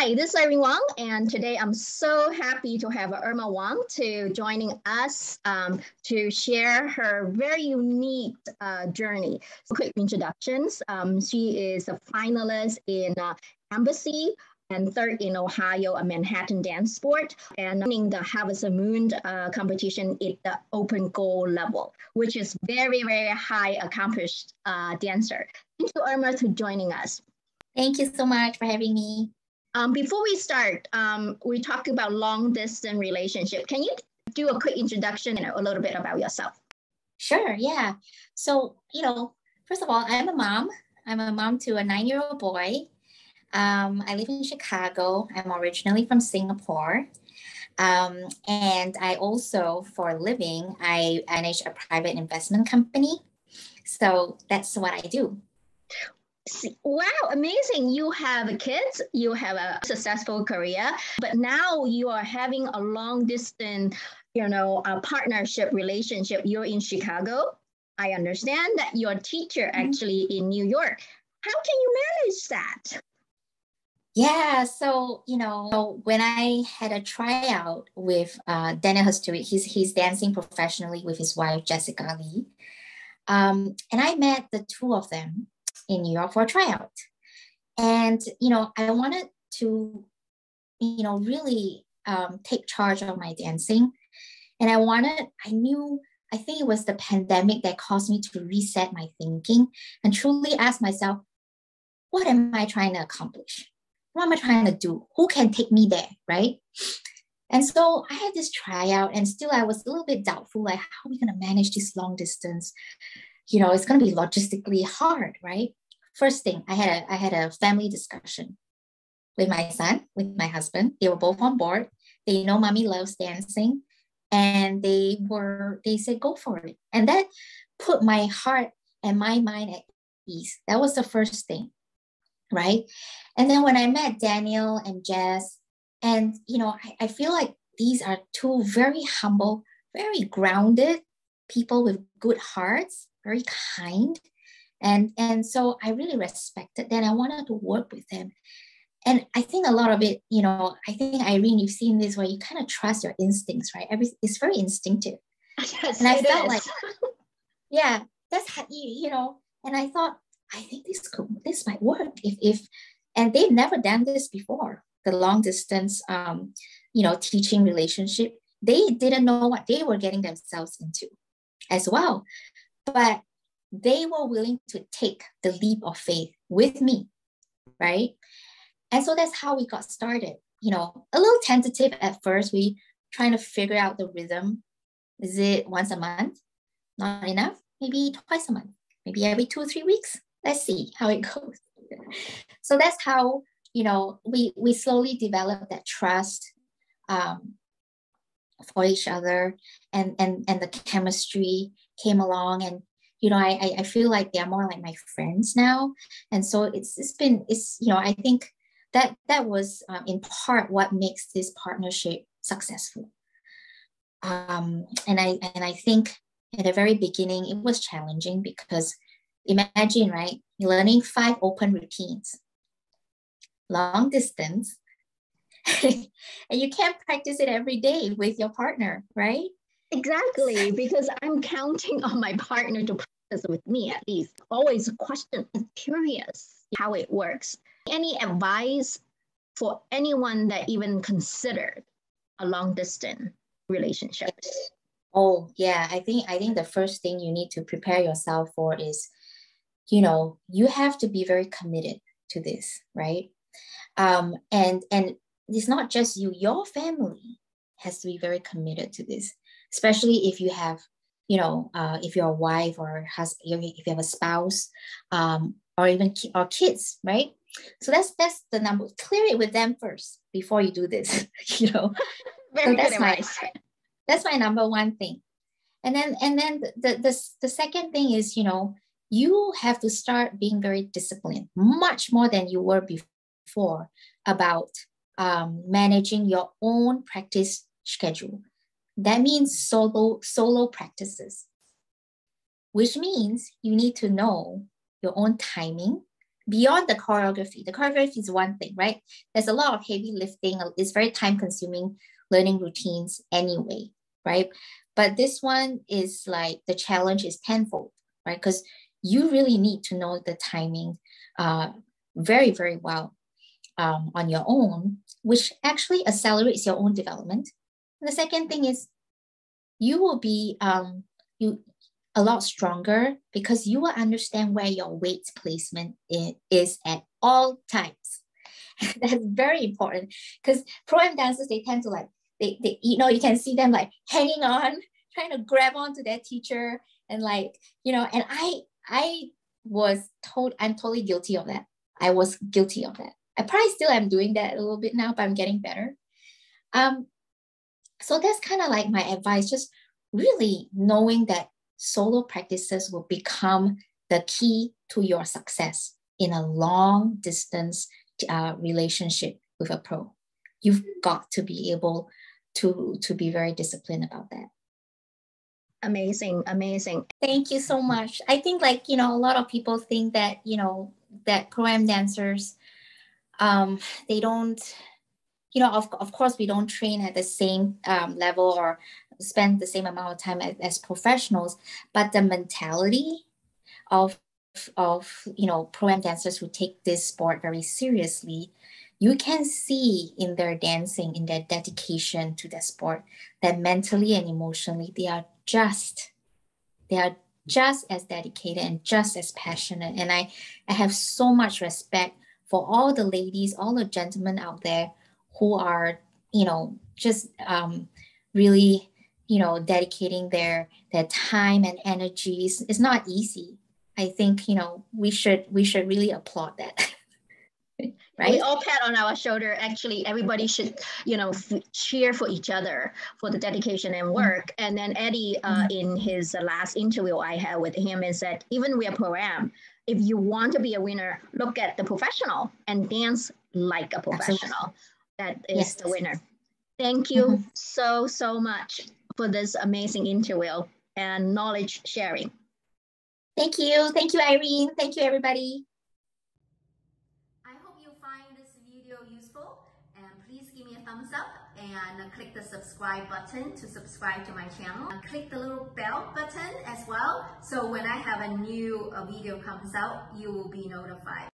Hi, this is Irma Wang, and today I'm so happy to have Irma Wang to joining us to share her very unique journey. So quick introductions. She is a finalist in Embassy and third in Ohio, a Manhattan dance sport, and winning the Harvest Moon competition at the open goal level, which is very, very high accomplished dancer. Thank you, Irma, for joining us. Thank you so much for having me. Before we start, we talk about long distance relationship. Can you do a quick introduction and a little bit about yourself? Sure, yeah. So, first of all, I'm a mom. I'm a mom to a 9-year-old boy. I live in Chicago. I'm originally from Singapore. And I also, for a living, I manage a private investment company. So that's what I do. Wow, amazing. You have kids, you have a successful career, but now you are having a long distance, a partnership relationship. You're in Chicago. I understand that your teacher actually in New York. How can you manage that? Yeah, so, when I had a tryout with Daniel he's dancing professionally with his wife, Jessica Lee. And I met the two of them in New York for a tryout. And, I wanted to, really take charge of my dancing. And I think it was the pandemic that caused me to reset my thinking and truly ask myself, what am I trying to accomplish? What am I trying to do? Who can take me there, right? And so I had this tryout and still I was a little bit doubtful, like, how are we going to manage this long distance? It's going to be logistically hard, right? First thing, I had a family discussion with my son, with my husband. They were both on board. They know mommy loves dancing, and they said, go for it. And that put my heart and my mind at ease. That was the first thing, right? And then when I met Daniel and Jess, and I feel like these are two very humble, very grounded people with good hearts, very kind. And so I really respected them. I wanted to work with them. And I think a lot of it, I think, Irene, you've seen this where you kind of trust your instincts, right? It's very instinctive. Yes, and I felt like, yeah, that's how, and I thought, I think this might work and they've never done this before, the long distance, teaching relationship. They didn't know what they were getting themselves into as well. But they were willing to take the leap of faith with me, right? And so that's how we got started. A little tentative at first. We trying to figure out the rhythm. Is it once a month? Not enough? Maybe twice a month. Maybe every 2 or 3 weeks. Let's see how it goes. So that's how, we slowly developed that trust for each other, and the chemistry came along, and I feel like they're more like my friends now. And so I think that was in part what makes this partnership successful. And I think at the very beginning it was challenging because imagine, right, you're learning 5 open routines, long distance, and you can't practice it every day with your partner, right? Exactly, because I'm counting on my partner to practice with me at least. Always question, I'm curious how it works. Any advice for anyone that even considered a long distance relationship? Oh yeah, I think the first thing you need to prepare yourself for is, you have to be very committed to this, right? And it's not just you, your family has to be very committed to this, especially if you have, if you're a wife or husband, if you have a spouse, or even or kids, right? So that's the number. Clear it with them first before you do this, Very so good advice. That's my number one thing. And then the second thing is, you have to start being very disciplined, much more than you were before, about managing your own practice schedule. That means solo practices, which means you need to know your own timing, beyond the choreography is one thing, right? There's a lot of heavy lifting. It's very time consuming learning routines anyway, right? But this one is like the challenge is tenfold, right? Because you really need to know the timing very, very well on your own, which actually accelerates your own development. And the second thing is you will be you a lot stronger because you will understand where your weight placement is at all times. That's very important because pro-am dancers, they tend to like, they you know, you can see them like hanging on, trying to grab onto their teacher and like, you know, and I'm totally guilty of that. I was guilty of that. I probably still am doing that a little bit now, but I'm getting better. So that's kind of like my advice, just really knowing that solo practices will become the key to your success in a long distance relationship with a pro. You've got to be able to be very disciplined about that. Amazing, amazing. Thank you so much. I think like, you know, a lot of people think that, you know, that pro-am dancers, they don't, you know, of course, we don't train at the same level or spend the same amount of time as professionals, but the mentality of you know, pro-am dancers who take this sport very seriously, you can see in their dancing, in their dedication to the sport, that mentally and emotionally they are just as dedicated and just as passionate. And I have so much respect for all the ladies, all the gentlemen out there who are, you know, just really, you know, dedicating their time and energies. It's not easy. I think, you know, we should really applaud that. Right? We all pat on our shoulder. Actually, everybody should, you know, cheer for each other for the dedication and work. And then Eddie, in his last interview I had with him, is that even we are pro-am, if you want to be a winner, look at the professional and dance like a professional. Absolutely. That is yes. The winner. Thank you so much for this amazing interview and knowledge sharing. Thank you. Thank you, Irene. Thank you, everybody. I hope you find this video useful, and please give me a thumbs up and click the subscribe button to subscribe to my channel. And click the little bell button as well, so when I have a new video comes out, you will be notified.